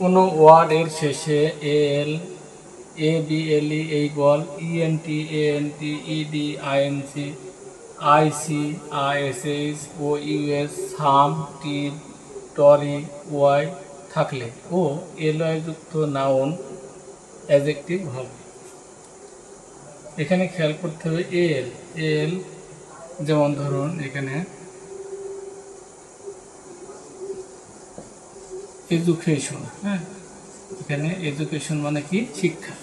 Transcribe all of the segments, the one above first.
কোনো ওয়ার্ডের শেষে এল এ বি এল ই এই বল ইএনটি এএনটি ইডি আইএনসি আইসি আইএসএস ও ইউএস সাম টি টরি ওয়াই থাকলে ও এলওয়াই যুক্ত নাউন অ্যাডজেক্টিভ হবে। এখানে খেয়াল করতে হবে এল এল, যেমন ধরুন এখানে এডুকেশন, হ্যাঁ, এখানে এডুকেশন মানে কি শিক্ষা,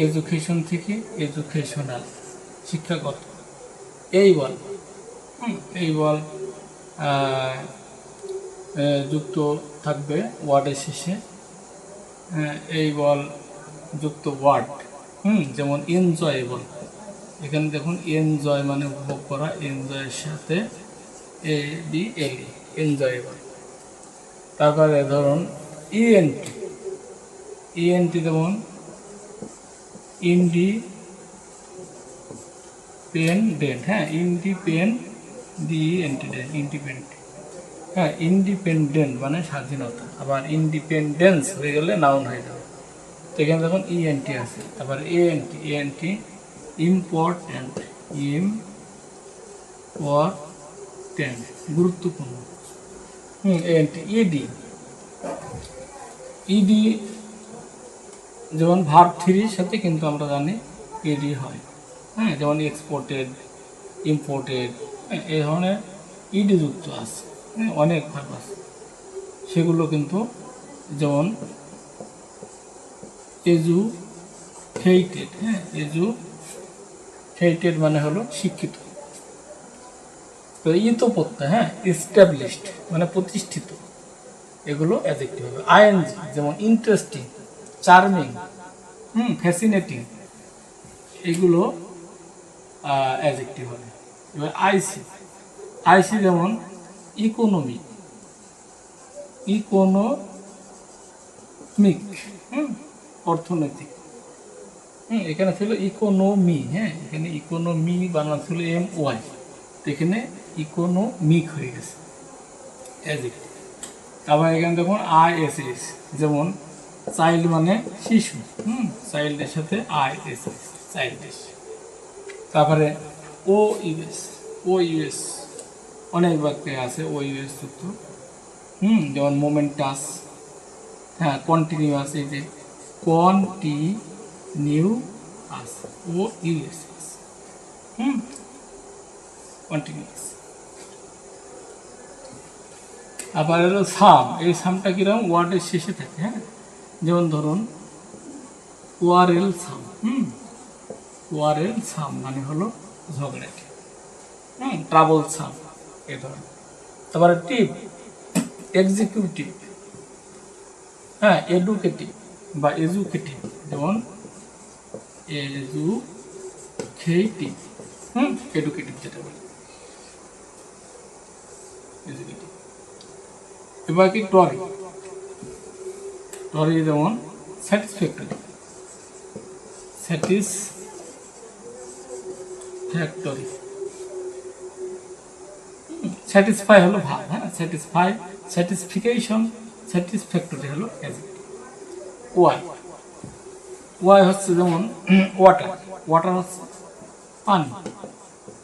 এডুকেশন থেকে এডুকেশনাল শিক্ষাগত। এই বল এই বল যুক্ত থাকবে ওয়ার্ডের শেষে, এই বল যুক্ত ওয়ার্ড, যেমন এনজয়েবল। এখানে দেখুন এনজয় মানে উপভোগ করা, এনজয়ের সাথে A B L E enjoyable. তারপরে ধরুন ইএনটি, ইএনটি যেমন ইন্ডিপেন্ডেন্ট, হ্যাঁ ইন্ডিপেন্ডেন্ট, হ্যাঁ ইন্ডিপেন্ডেন্ট মানে স্বাধীনতা, আবার ইন্ডিপেন্ডেন্স হয়ে গেলে নাউন হয়ে যাবে। তো এখানে দেখুন ইএনটি আছে। তারপর এএনটি, এএনটি ইম্পর্ট্যান্ট, ইম্পর্ট্যান্ট গুরুত্বপূর্ণ। এএনটি ইডি, ইডি যেমন ভার্ব থ্রির সাথে কিন্তু আমরা জানি ইডি হয়, হ্যাঁ, যেমন এক্সপোর্টেড, ইম্পোর্টেড, এই ধরনের ইডি যুক্ত আছে, অনেক ভার্ব আছে সেগুলো কিন্তু, যেমন এজুকেটেড, হ্যাঁ এজুকেটেড মানে হলো শিক্ষিত। তো ইতোপত্যয়, হ্যাঁ এস্টাবলিশড মানে প্রতিষ্ঠিত, এগুলো অ্যাডজেক্টিভ হবে। আইএনজি যেমন ইন্টারেস্টিং, চার্মিং, ফ্যাসিনেটিং, এগুলো অ্যাডজেক্টিভ হবে। এবার আইসি, আইসি যেমন ইকোনমিক, ইকোনমিক অর্থনৈতিক, এখানে ছিল ইকোনমি, হ্যাঁ এখানে ইকোনমি বানানো ছিল এম ওয়াই, এখানে ইকোনমিক হয়ে গেছে অ্যাডজেক্টিভ। তারপর এখানে দেখুন আইএসএস, যেমন চাইল্ড মানে শিশু, চাইল্ডের সাথে আইএসএস চাইল্ডিশ। তারপরে ও ইউএস, ও ইউএস অনেক বাক্যে আছে ও ইউএস যুক্ত, যেমন মোমেন্টাস, হ্যাঁ কন্টিনিউয়াস, এই যে কন্টিনিউয়াস ও ইউএস, কন্টিনিউয়াস। আবার হলো সাম, এই সামটা কিরকম ওয়ার্ডের শেষে থাকে, হ্যাঁ, যেমন ধরুন ওয়ারেল সাম, ওয়ারেল সাম মানে হলো ঝগড়াটি, ট্রাবল সাম এই ধরনের। তারপরে টিপ, এক্সিকিউটিভ, হ্যাঁ এডুকেটিভ বা এজুকেটিভ, যেমন এজুকেটিভ, এডুকেটিভ যেটা বলে এজুকেটিভ। এবার কি টরি, টরি যেমন স্যাটিসফ্যাক্টরি, স্যাটিসফ্যাক্টরি, স্যাটিসফাই হলো ভাব, হ্যাঁ স্যাটিসফাই, স্যাটিসফিকেশন, স্যাটিসফ্যাক্টরি হলো অ্যাডজেক্টিভ। ওয়াই, ওয়াই হচ্ছে যেমন ওয়াটার, ওয়াটার হচ্ছে পানি,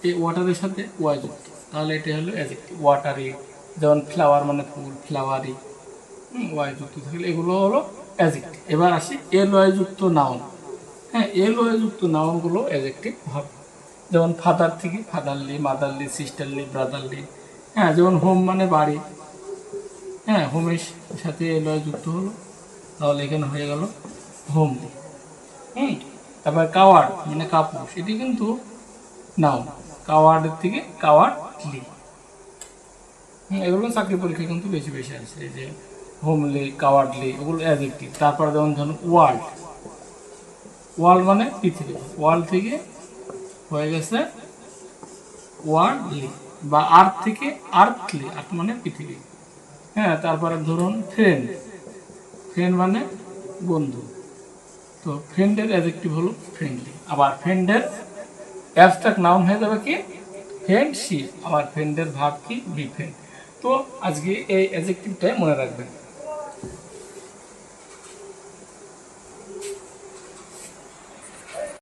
এই ওয়াটারের সাথে ওয়াই যুক্ত, তাহলে এটা হলো অ্যাডজেক্টিভ। ওয়াটারি, যেমন ফ্লাওয়ার মানে ফুল, ফ্লাওয়ারি, ওয়াই যুক্ত থাকলে এগুলো হলো অ্যাডজেক্টিভ। এবার আসি এল ওয়াই যুক্ত নাউন, হ্যাঁ এল ওয়াই যুক্ত নাউনগুলো অ্যাডজেক্টিভ হবে। যেমন ফাদার থেকে ফাদারলি, মাদারলি, সিস্টারলি, ব্রাদারলি, হ্যাঁ যেমন হোম মানে বাড়ি, হ্যাঁ হোমের সাথে এল ওয়াই যুক্ত হলো, তাহলে এখানে হয়ে গেল হোমলি। তারপর কাওয়ার্ড মানে কাপুরুষ, এটি কিন্তু নাউন, কাওয়ার্ডের থেকে কাওয়ার্ডলি, এগুলো চাকরি পরীক্ষা কিন্তু বেশি বেশি আসে, এই যে হোমলি, কাওয়ার্ডলি, এগুলো অ্যাডজেক্টিভ। তারপর যেমন ধরুন ওয়ার্ল্ড, ওয়ার্ল্ড মানে পৃথিবী, ওয়ার্ল্ড থেকে হয়ে গেছে ওয়ার্ল্ডলি, বা আর্থ থেকে আর্থলি, আর্থ মানে পৃথিবী, হ্যাঁ। তারপরে ধরুন ফ্রেন্ড, ফ্রেন্ড মানে বন্ধু, তো ফ্রেন্ডের অ্যাডজেক্টিভ হলো ফ্রেন্ডলি। আবার ফ্রেন্ডের অ্যাবস্ট্রাক্ট নাউন হয়ে যাবে কি ফ্রেন্ডশিপ, আবার ফ্রেন্ডের ভার্ব কি বি ফ্রেন্ড। তো আজকে এই অ্যাডজেক্টিভটাই মনে রাখবেন।